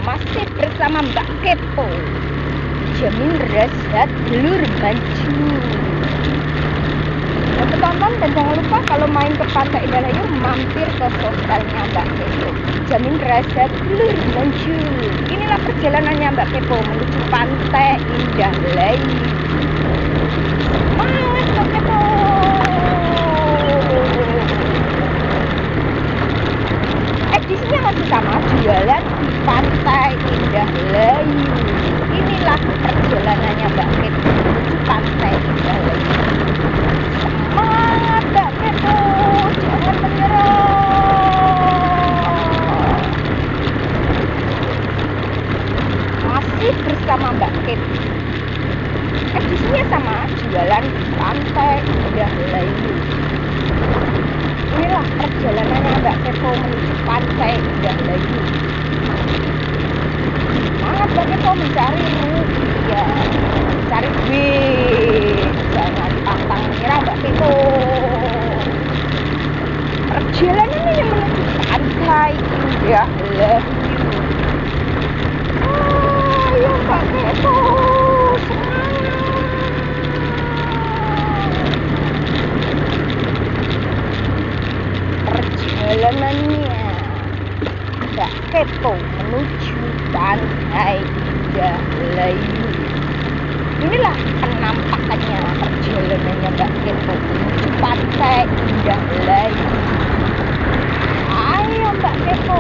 Masih bersama Mbak Kepo, jamin rasa telur maju. Untuk tonton dan jangan lupa kalau main ke Pantai Indah Layu mampir ke sosialnya Mbak Kepo, jamin rasa telur maju. Inilah perjalanannya Mbak Kepo menuju Pantai Indah Layu. Semangat Mbak Kepo. Edisinya masih sama, jualan di Pantai Indah Layu. Inilah perjalanannya Mbak Kepo menuju Pantai Indah Layu. Semangat Mbak Kepo, jangan menyerah. Masih bersama Mbak Kepo. Edisinya sama, jualan di Pantai Indah Layu. Inilah perjalanannya Mbak Kepo menuju Pantai Indah Layu. Semangat Mbak Kepo mencari rupiah, mencari duit. Jangan pantang menyerah Mbak Kepo. Perjalanannya yang menuju Pantai Indah Layu. Ayo Mbak Kepo, perjalanannya Mbak Kepo menuju Pantai Indah Layu. Inilah penampakannya perjalanannya Mbak Kepo menuju Pantai Indah Layu. Ayo Mbak Kepo,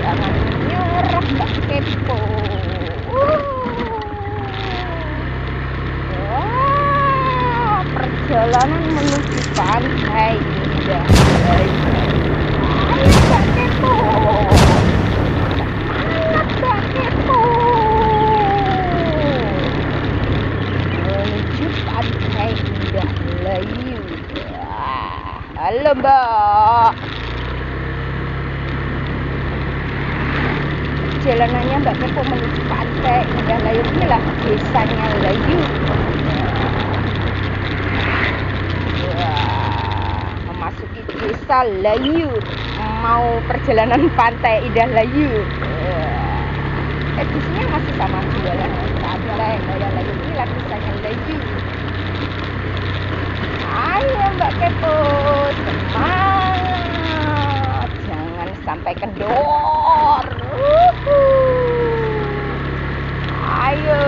jangan menyerah Mbak Kepo. Wah, perjalanan menuju Pantai Indah Layu. Ayo Mbak Kepo, semangat Mbak Kepo menuju Pantai Indah Layu. Halo Mbak, perjalanannya Mbak Kepo menuju Pantai Indah Layu. Inilah desanya Layu. Memasuki desa Layu, mau perjalanan Pantai Indah Layu. Edisinya masih sama, jualan Pantai Indah Layu. Inilah desanya Layu. Ayo Mbak Kepo, semangat, jangan sampai kendor. Ayo,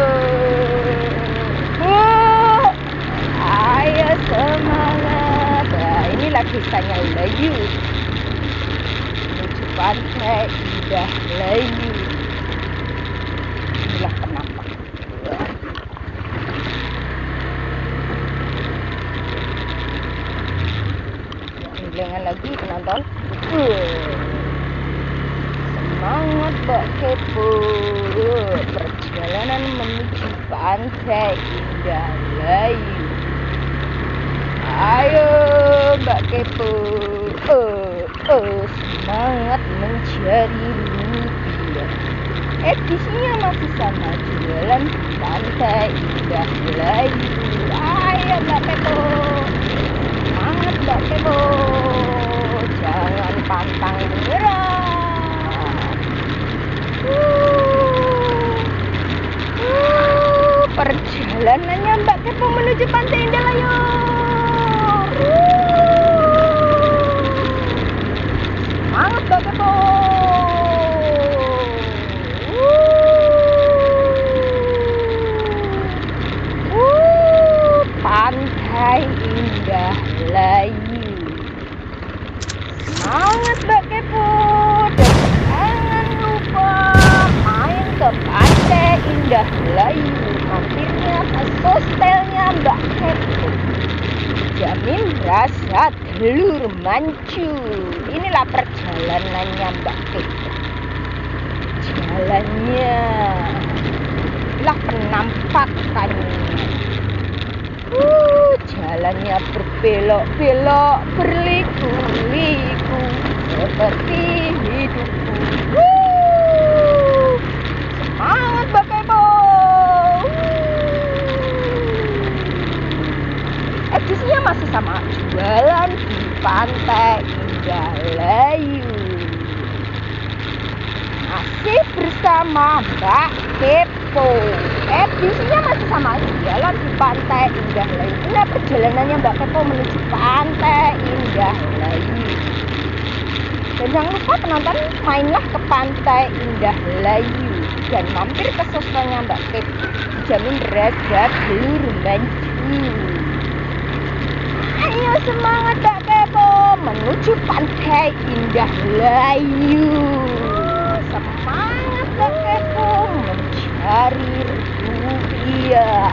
ayo semangat. Nah, inilah desanya Layu menuju Pantai Indah Layu. Inilah penampakan. Jangan lagi penonton. Semangat Mbak Kepo, perjalanan menuju Pantai Indah Layu. Ayo Mbak Kepo, semangat mencari rupiah. Edisinya masih sama, jualan di Pantai Indah Layu. Ayo Mbak Kepo, semangat Mbak Kepo, jangan pantang menyerah. Perjalanannya Mbak Kepo menuju Pantai Indah Layu. Semangat Mbak Kepo. Pantai Indah Layu. Semangat Mbak Kepo, dan jangan lupa main ke Pantai Indah Layu. Mampirnya ke sostelnya Mbak Kepo, jamin rasa telur mancu. Inilah perjalanannya Mbak Kepo. Jalannya, inilah penampakannya. Jalannya berbelok-belok, berliku-liku seperti hidupku. Semangat Mbak Kepo. Edisinya masih sama, jualan di Pantai Indah Layu. Asik Masih bersama Mbak Kepo. Edisinya masih sama, jalan di Pantai Indah Layu. Ini perjalanannya Mbak Kepo menuju Pantai Indah Layu. Dan jangan lupa penonton, mainlah ke Pantai Indah Layu dan mampir ke sostelnya Mbak Kepo. Dijamin rasa telur maju. Ayo semangat Mbak Kepo menuju Pantai Indah Layu. Semangat Mbak Kepo mencari rupiah.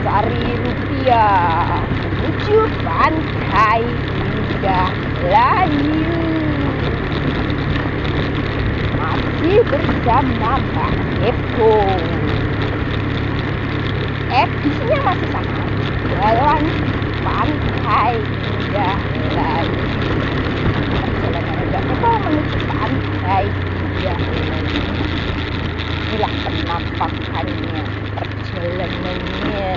Cari rupiah menuju Pantai Indah Layu. Masih bersama Mbak Kepo. Edisinya masih sama, jalan Pantai Indah Layu. Perjalanan Mbak Kepo menuju Pantai Indah Layu. Inilah penampakannya, perjalanannya.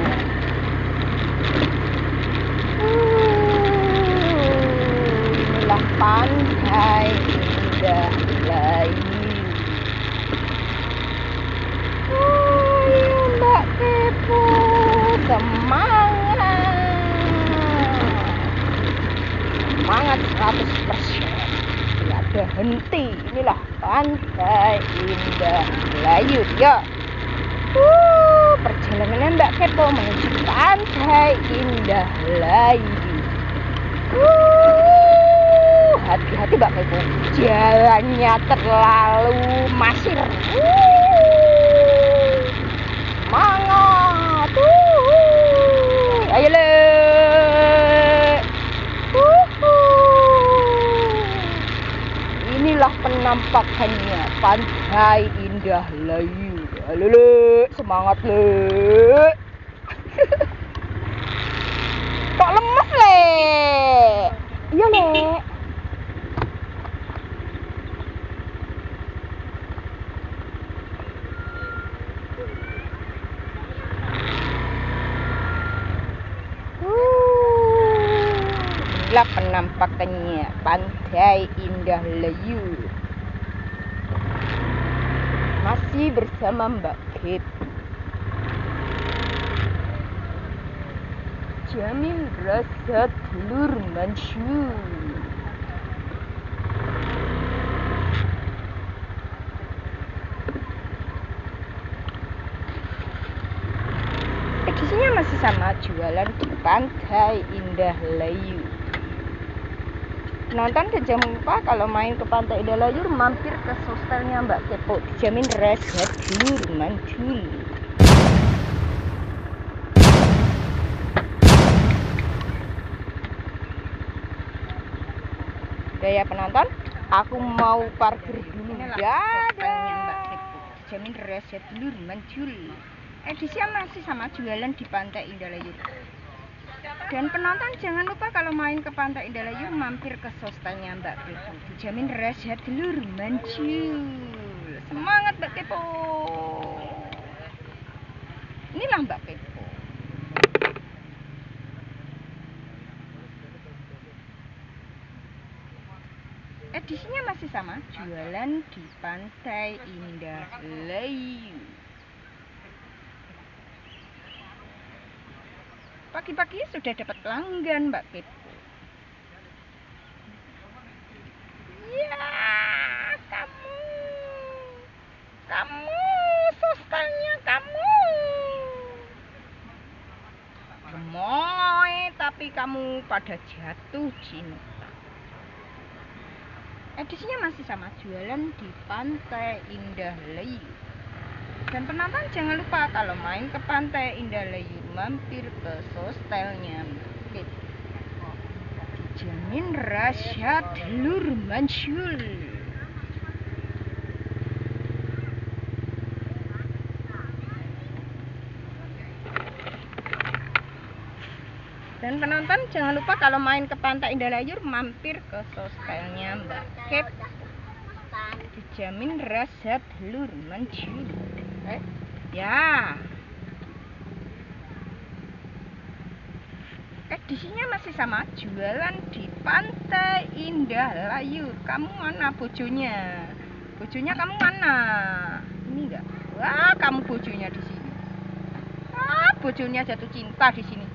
Inilah Pantai Indah Layu. Ayo Mbak Kepo, semangat. Semangat 100%. Tidak ada henti. Inilah Pantai Indah Layu. Ya. Perjalanan Mbak Kepo menuju Pantai Indah Layu. Hati-hati Mbak Kepo, jalannya terlalu masir. Semangat. Ayo le. Inilah penampakannya Pantai Indah Layu. Halo le, semangat le. Kok lemes le? Iya le. Inilah penampakannya Pantai Indah Layu. Masih bersama Mbak Kepo. Jamin rasa telur mansyur. Edisinya masih sama, jualan di Pantai Indah Layu. Penonton jangan lupa kalau main ke Pantai Indah Layu mampir ke sostelnya Mbak Kepo. Dijamin rasa telur mantul. Udah ya penonton, aku mau parkir dulu. Sostelnya Mbak Kepo. Dijamin rasa telur mantul. Edisinya masih sama, jualan di Pantai Indah Layu. Dan penonton jangan lupa kalau main ke Pantai Indah Layu mampir ke sostelnya Mbak Kepo. Dijamin rasa telur mantul. Semangat Mbak Kepo. Inilah Mbak Kepo. Edisinya masih sama, jualan di Pantai Indah Layu. Pagi-pagi sudah dapat pelanggan Mbak Kepo. Ya, kamu, sostelnya kamu. Gemoy, tapi kamu pada jatuh cinta. Edisinya masih sama, jualan di Pantai Indah Layu. Dan penonton jangan lupa kalau main ke Pantai Indah Layu mampir ke sostelnya Mbak Kepo. Dijamin rasa telur mansyur. Dan penonton jangan lupa kalau main ke Pantai Indah Layu mampir ke sostelnya Mbak Kepo. Dijamin rasa telur mansyur. Ya. Edisinya masih sama, jualan di Pantai Indah Layu. Kamu mana bojonya? Bojonya kamu mana? Ini enggak? Wah, kamu bojonya di sini. Ah, bojonya jatuh cinta di sini.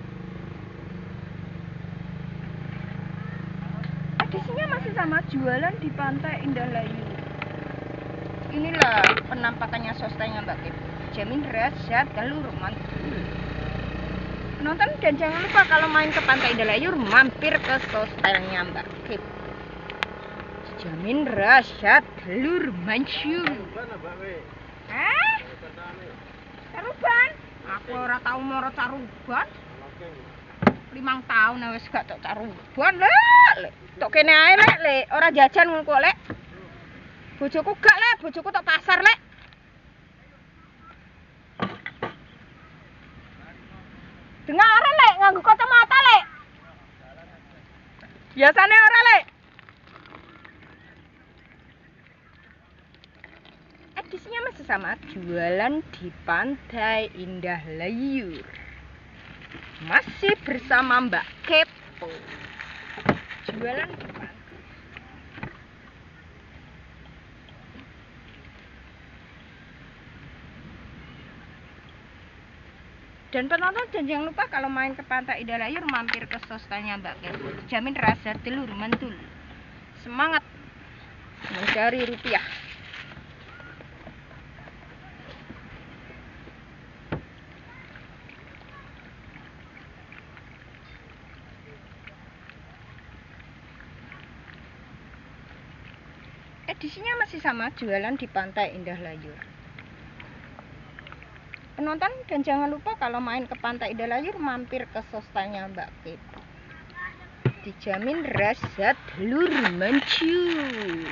Edisinya masih sama, jualan di Pantai Indah Layu. Inilah penampakannya sostelnya Mbak Kip. Jamin rasa telur mantul. Nonton dan jangan lupa kalau main ke Pantai Indah Layu mampir ke sostelnya Mbak Kip. Jamin rasa telur mantul. Hah? Caruban? Aku ora tau moro caruban. 5 tahun wis gak tok caruban lek. Tok kene ae lek, ora jajan ngono kok lek. Bojoku gak lek, bojoku tok pasar lek. Dengar ora lek, nganggo kacamata lek. Biasane ora lek. Edisinya masih sama, jualan di Pantai Indah Layu. Masih bersama Mbak Kepo. Jualan di pantai. Dan penonton dan jangan lupa kalau main ke Pantai Indah Layu mampir ke sostelnya Mbak Kepo. Jamin rasa telur mantul. Semangat mencari rupiah. Edisinya masih sama, jualan di Pantai Indah Layu. Penonton dan jangan lupa kalau main ke Pantai Indah Layu mampir ke sostelnya Mbak Kip. Dijamin rasa telur mantul.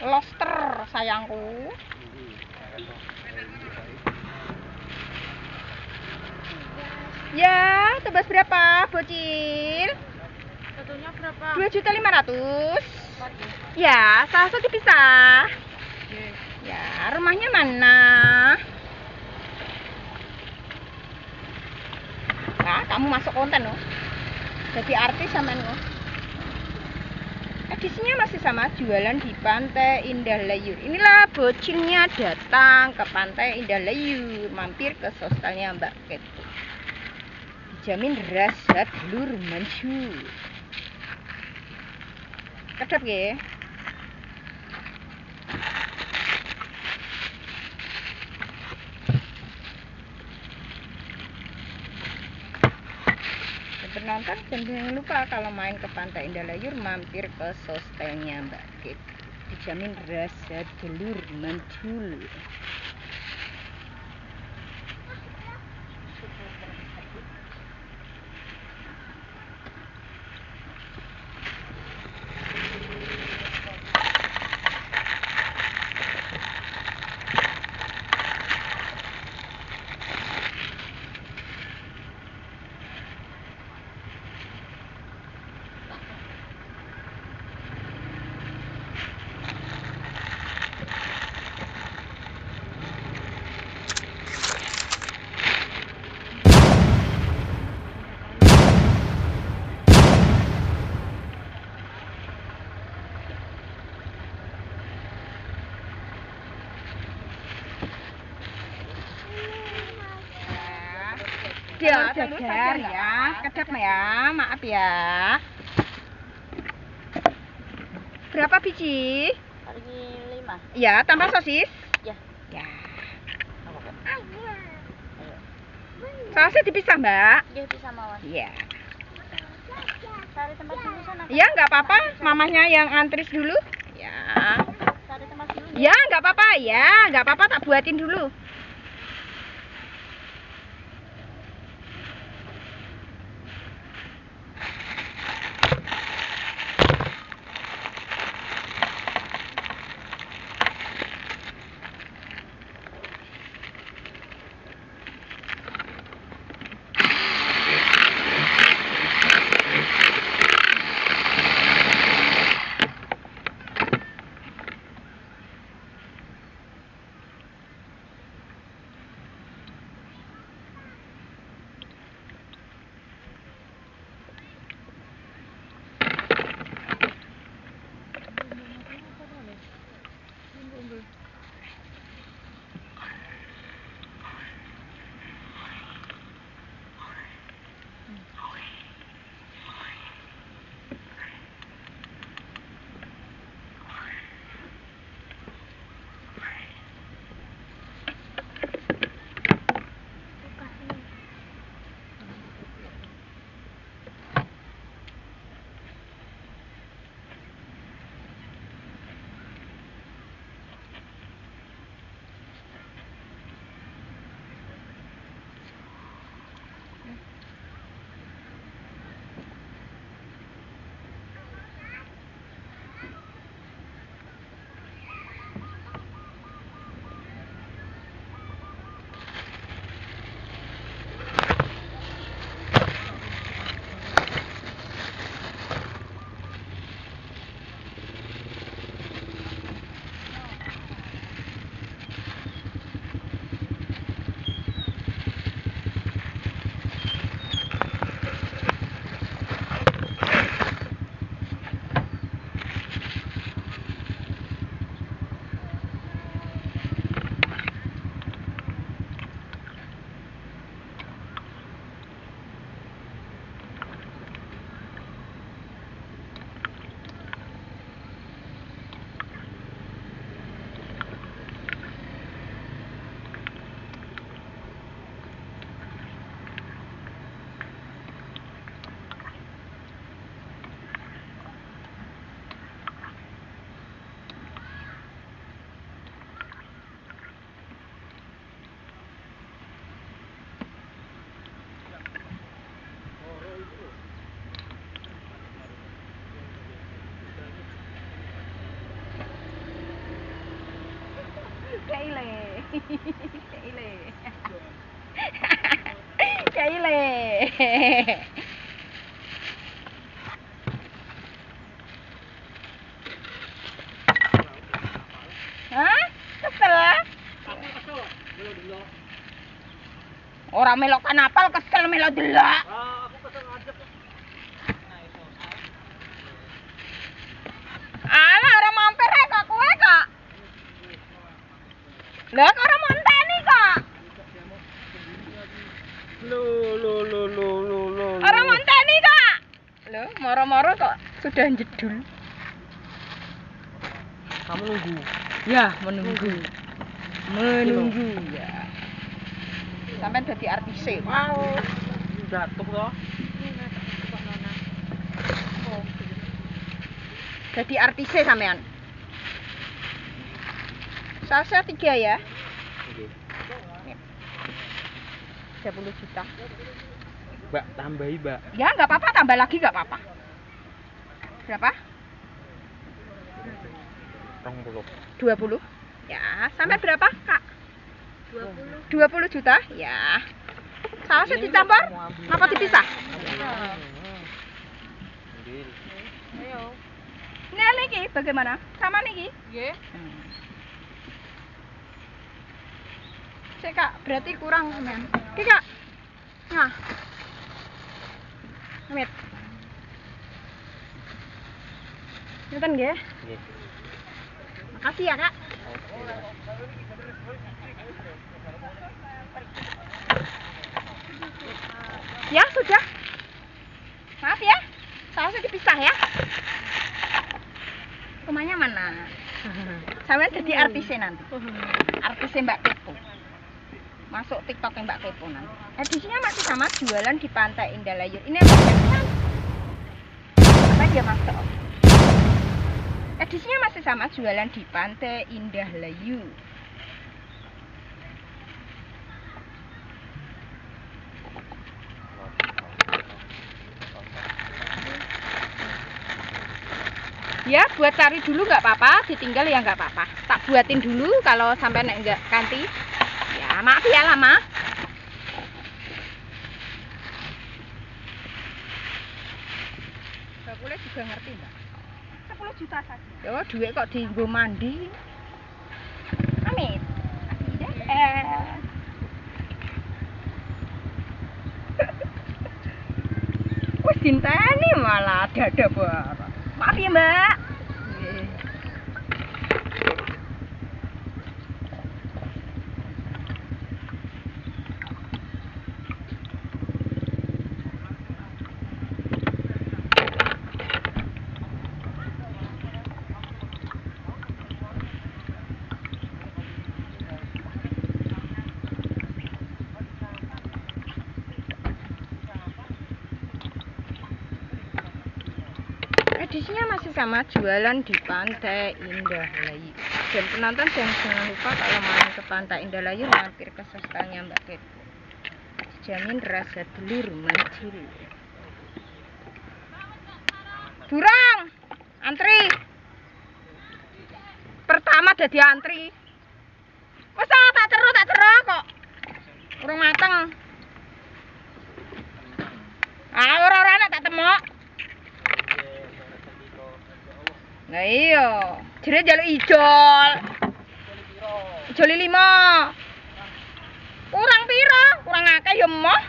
Lobster sayangku. Ya, tebas berapa, bocil? Satunya berapa? 2.500.000. Ya, salah satu pisah. Ya, rumahnya mana? Nah, kamu masuk konten loh. Jadi artis sama loh. Edisinya masih sama, jualan di Pantai Indah Layu. Inilah bocilnya datang ke Pantai Indah Layu, mampir ke sostelnya Mbak Ket. Dijamin rasa telur mantul. Kedap ya. Penonton dan jangan lupa kalau main ke Pantai Indah Layu mampir ke sostelnya Mbak Kip. Dijamin rasa telur mantul. Dia jajar ya, kedap ya, maaf ya. Berapa biji? Hari 5. Ya, tambah sosis. Ya. Ya. Ayo. Sosisnya dipisah, Mbak. Dia bisa mawar. Iya. Cari tempat dulu sana. Ya, nggak apa-apa. Mamahnya yang antris dulu. Ya. Cari tempat dulu. Ya, nggak apa-apa. Ya, nggak apa-apa. Tak buatin dulu. Kaile. Hah? Kesel? Ora melok kanapal kesel melok delok. Alah ora mampir kok kowe kok. Lah kok ora monteni kok. Lo. Ora monteni kok. Loh, moro-moro kok sudah jedul. Kamu nunggu. Ya, menunggu. Menunggu ya. Sampai dadi artis. Wow. Jatuh toh. Jadi artis sampean. Salsa 3 ya. Oke. 30 juta. Mbak, tambahi, Mbak. Ya, enggak apa-apa, tambah lagi enggak apa-apa. Berapa? 20. Ya, sampai berapa, Kak? 20 juta? Ya. Sausnya dicampur? Apa dipisah? Ayo. Ini lagi bagaimana? Sama nih, Nggih. Cek Kak, berarti kurang sampean. Oke Kak. Nah. Amit. Ngeten nggih. Nggih. Makasih ya, Kak. Ya, sudah. Maaf ya. Sausnya dipisah ya. Rumahnya mana? Sampai jadi artisnya nanti. Artisnya Mbak Kepo. Masuk TikTok Mbak Kepo nanti. Edisinya masih sama, jualan di Pantai Indah Layu. Ini apa dia masuk? Edisinya masih sama, jualan di Pantai Indah Layu. Ya, buat cari dulu nggak apa-apa, ditinggal ya nggak apa-apa. Tak buatin dulu kalau sampai nggak ganti. Ya, maaf ya lama. Mbak Kule juga ngerti Mbak. 10 juta saja. Ya, duit kok dienggo mandi. Amit. Wis dinteni malah dada barang. Maaf ya Mbak. Edisinya masih sama, jualan di Pantai Indah Layu. Dan penonton jangan lupa kalau main ke Pantai Indah Layu mampir ke sostelnya Mbak Kepo. Jamin rasa telur mencil. Durang, antri. Pertama dadi antri. Wes tak ceru kok. Urung mateng. Ora enak tak temok. Nah iya, jere njaluk ijol. Ijol 5. Kurang piro? Kurang akeh ya emoh.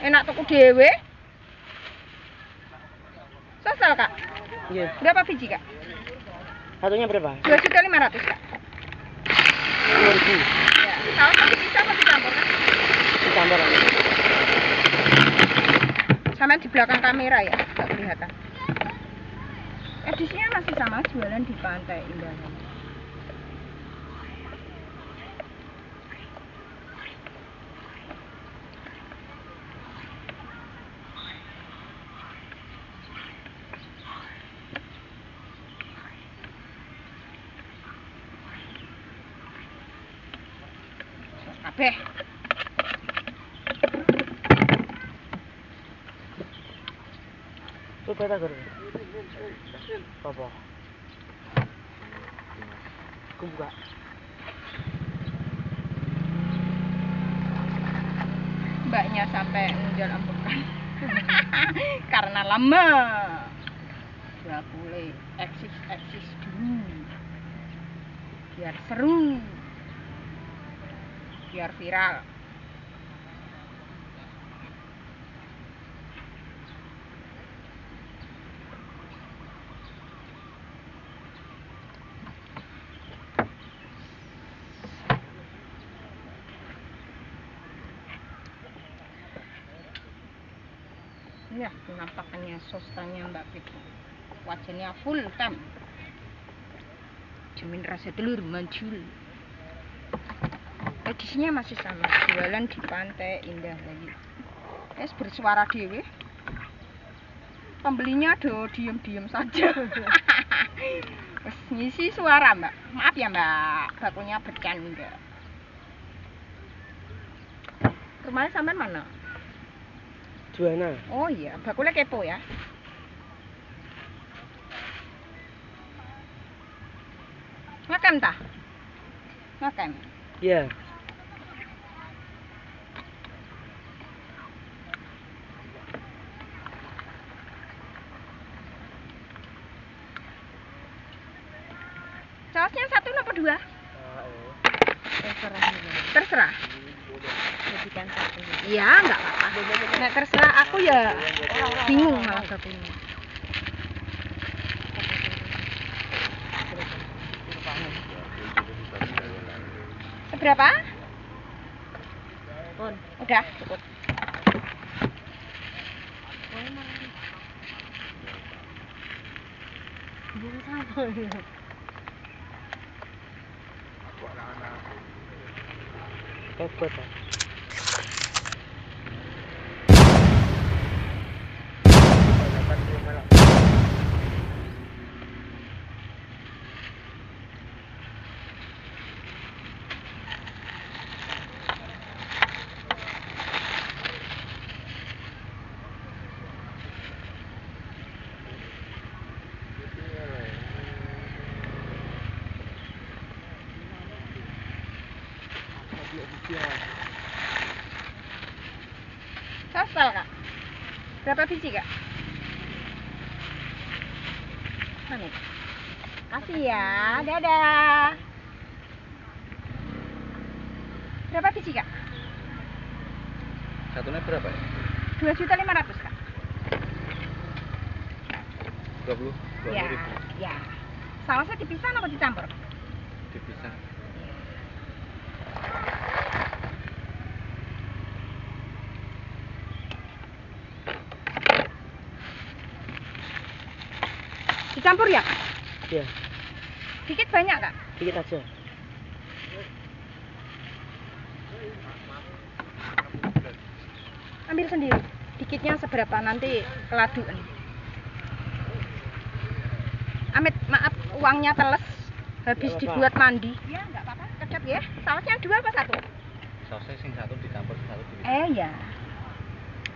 Enak tuku dhewe. Sosal, Kak. Nggih. Berapa biji, Kak? Satunya berapa? 2.500.000, Kak. 2000. Ya, saus nanti bisa apa dicampur, Kak? Ditambah lagi. Sama di belakang kamera ya, enggak kelihatan. Edisinya masih sama, jualan di Pantai Indah Layu. Kabeh. Coba tak guru. Apa? Aku buka. Kenapanya sampai menjual ambekan? Karena lama. Gak boleh eksis dulu. Biar seru. Biar viral. Ya, penampakannya sostanya Mbak Pip. Wajahnya full time. Jamin rasa telur manjul. Edisinya masih sama, jualan di Pantai Indah Layu. Es bersuara dewe. Pembelinya diem saja. Wes ngisi suara Mbak. Maaf ya Mbak, bakunya bercanda. Rumahnya sampai mana? Juana. Oh iya, bakulnya kepo ya. Makan tah? Makan. Iya. Sausnya satu apa dua? Terserah. Jadikan satu. Iya, enggak apa-apa. Nek terserah aku ya bingung malah bakunya. Seberapa? Udah, cukup. Kebet. Sostel Kak. Berapa biji Kak? Mana? Kasih ya, dadah. Berapa biji Kak? Satunya berapa ya? 2.500.000 Kak. 20 Ya, ribu. ya. Sausnya dipisah atau dicampur? Dipisah. Dicampur ya? Iya. Dikit banyak Kak? Dikit aja. Ambil sendiri. Dikitnya seberapa nanti keladuan. Amit, maaf uangnya teles. Habis Nggak apa-apa. dibuat mandi. Ya, enggak apa-apa. Kedap ya. Sausnya 2 apa 1? Sausnya sing satu dicampur, satu dipisah. Ya.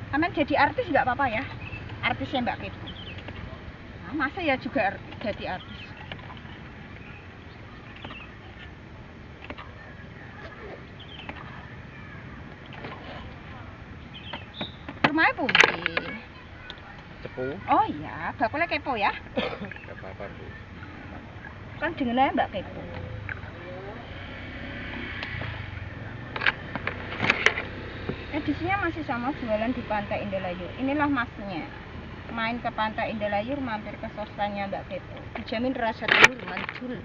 Amin jadi artis nggak apa-apa ya? Artisnya Mbak Pip. Nah, masa ya juga jadi artis? Rumahnya pundi? Cepu. Oh iya, bakulnya kepo ya? Gak apa-apa Bu. Kan dengennya Mbak Kepo. Edisinya masih sama, jualan di Pantai Indah Layu. Inilah masnya. Main ke Pantai Indah Layu, mampir ke sostelnya Mbak Kepo. Dijamin rasa telur manjul.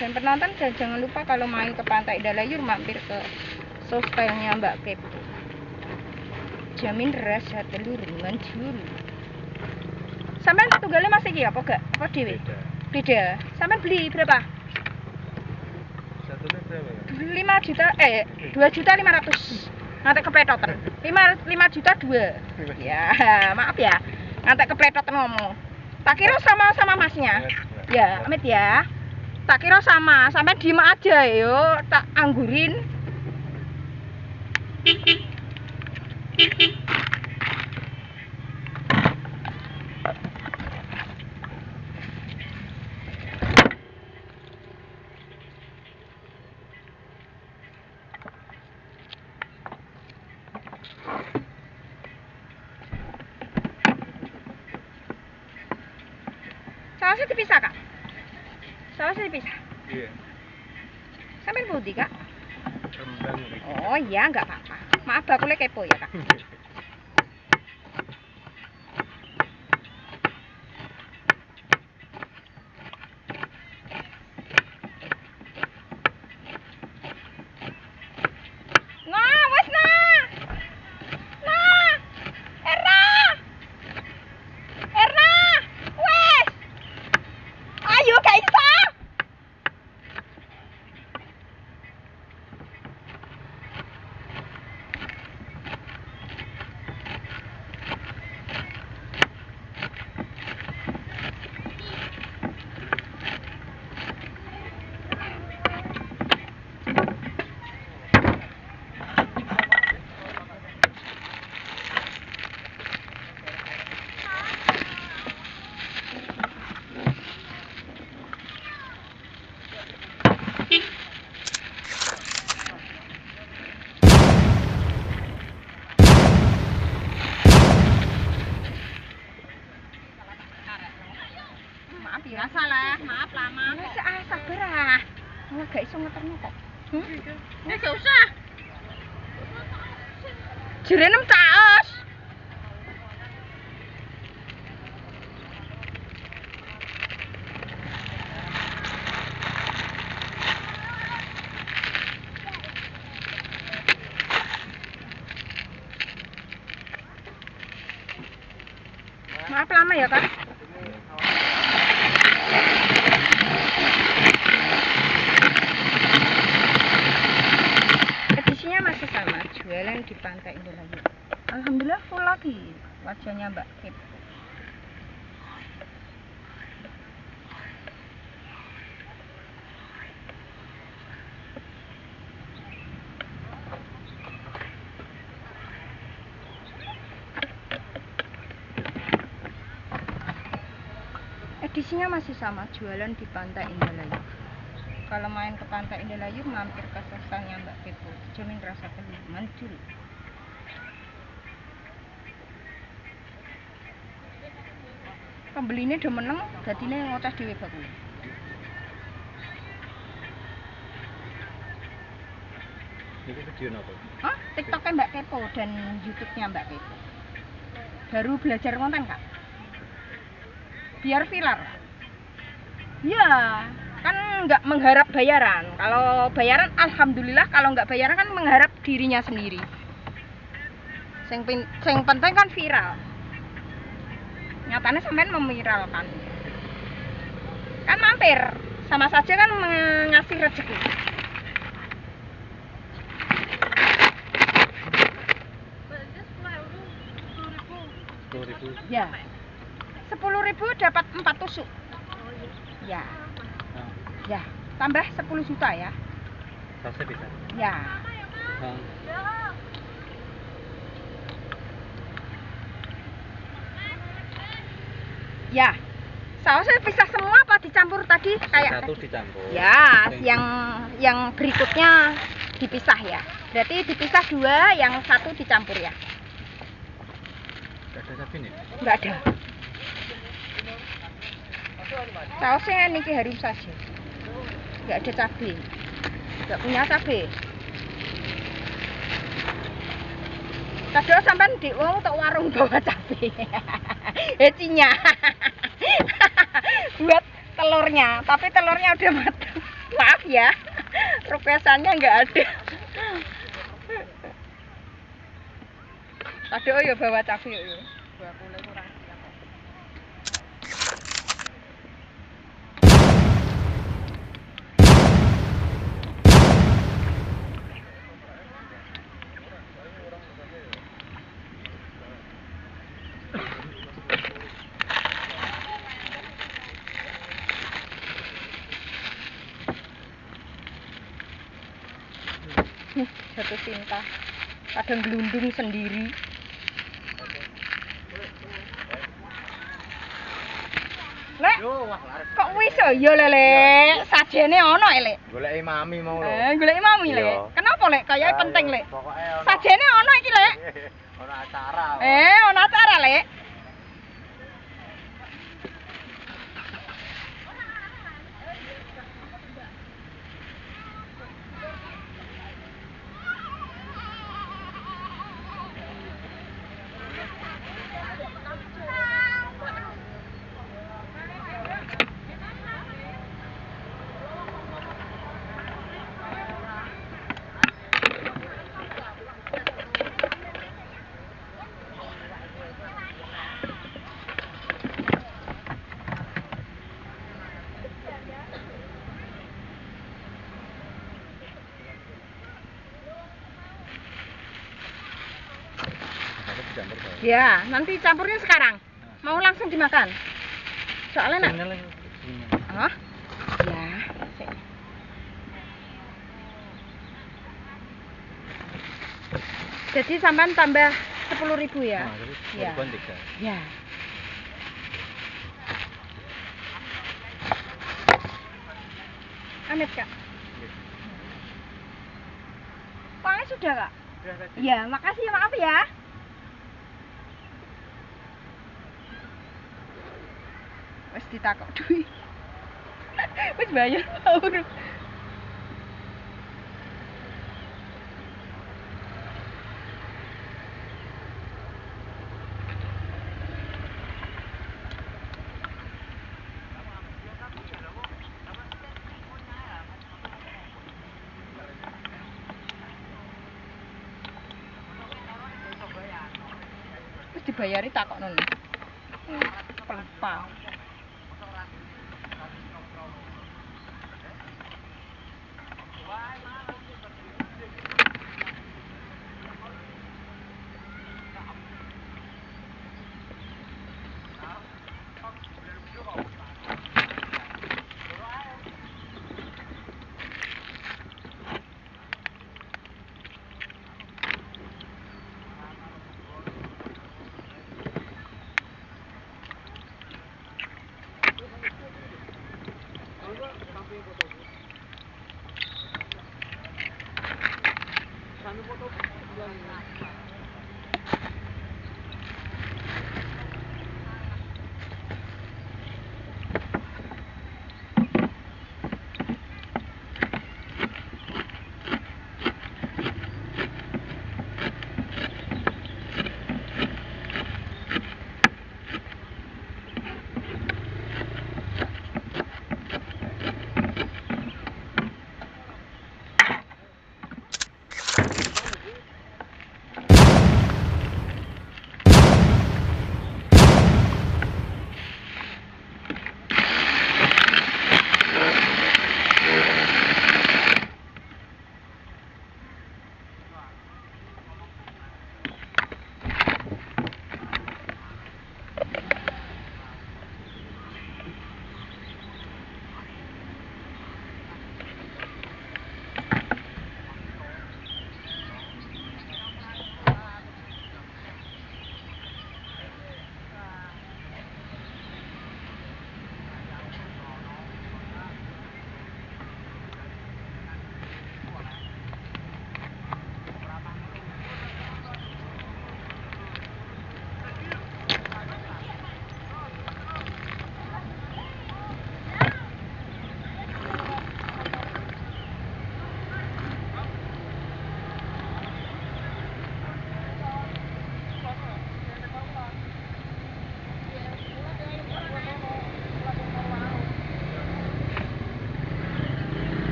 Dan penonton jangan lupa kalau main ke Pantai Indah Layu, mampir ke sostelnya Mbak Kepo. Jamin rasa telur manjul. Sampai satu gali masih iki apa gak? Apa dewe? Beda. Sampai beli berapa? Satunya berapa ya? 2.500.000. Nanti kepletotan. 5 juta 2. Ya, maaf ya. Nanti kepletotan ngomong. Tak kira sama masnya. Ya, amit ya. Tak kira sama, sampai diem aja yo, tak anggurin. Sausnya dipisah, Kak? Sausnya dipisah? Iya. Sampai budi, Kak? Rembang iki. Oh iya, nggak apa-apa. Maaf, bakulnya kepo ya, Kak? Nah, wes nah. Nah. Erna. Erna. Wes. Ayo, Kak Isa. Maaf ya. Salah, maaf lama. Wes sabar ah. Ora gak iso ngeterno kok. Gak usah. Jerene taos. Maaf lama ya, Kak. Edisinya masih sama, jualan di Pantai Indramayu. Alhamdulillah full lagi wajahnya Mbak Kip. Edisinya masih sama, jualan di Pantai Indramayu. Kalau main ke Pantai Indramayu mampir ke sostalnya Mbak Kepo, jamin rasa telur manjur. Pembelinya udah meneng, dadine ngoceh dhewe bakul. Ini video apa? Hah? TikToknya Mbak Kepo dan YouTube-nya Mbak Kepo. Baru belajar konten, Kak. Biar viral. Ya, kan nggak mengharap bayaran. Kalau bayaran, alhamdulillah. Kalau nggak bayaran kan mengharap dirinya sendiri. Yang penting kan viral. Nyatanya sampean memiralkan. Kan mampir, sama saja kan mengasih rezeki. Rp10.000. Ya. 10.000 dapat 4 tusuk. Ya. Nah, Ya, tambah 10 juta ya. sausnya bisa. Ya. Nah, Ya. Sausnya pisah semua apa dicampur tadi kayak satu tadi? dicampur. Ya, Yang yang berikutnya dipisah ya. Berarti dipisah 2, yang 1 dicampur ya. Gak ada cabai nih. Enggak ada. Sausnya niki harum saja. Enggak ada cabai. Enggak punya cabai. Tadi sampean di wong tok warung bawa cabai. Hecinya. Buat telurnya, tapi telurnya udah matang. Maaf ya. Rupesannya enggak ada. Tadi ya bawa cabai yo. Bawa kule kurang siap. Jatuh cinta, kadang gelundung sendiri. Lek, Wah, laris. kok wis ya lele, sajene ono Lek. Goleki mami mau lho. Goleki mami Lek. Iya. Kenapa Lek? Kayaknya penting Lek. Pokoknya ono. Sajene ono iki Lek. Ono acara. Ono acara, Lek. Ya, nanti campurnya sekarang. Mau langsung dimakan? Soalnya nak. Hah? Ya. Sik. Jadi sampean tambah 10.000 ya? Ya. Ya. Amit, Kak. Uangnya sudah, Kak? Iya, makasih ya, maaf ya. Wes ditakok duit. Wes bayar baur. Wes dibayari takok nono. Pelpa.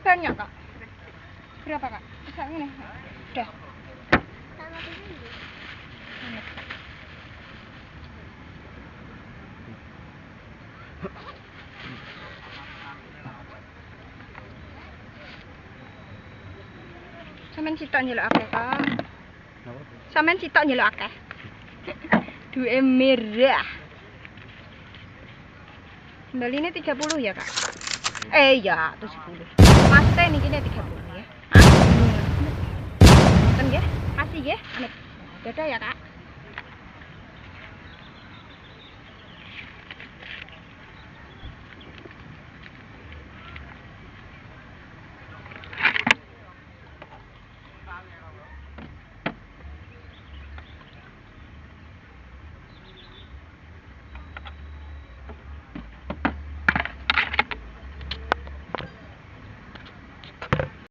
banyak kak. Berapa kak? Bisa ini. Udah. Sampeyan sitok nyeluk akeh kak. Napa? Sampeyan sitok nyeluk akeh. Duwe merah. Kembalinya 30 ya kak? Ya 70. Paste nih kini 30 ya. Kan ya? Kasih ya. Amit. Dadah ya kak.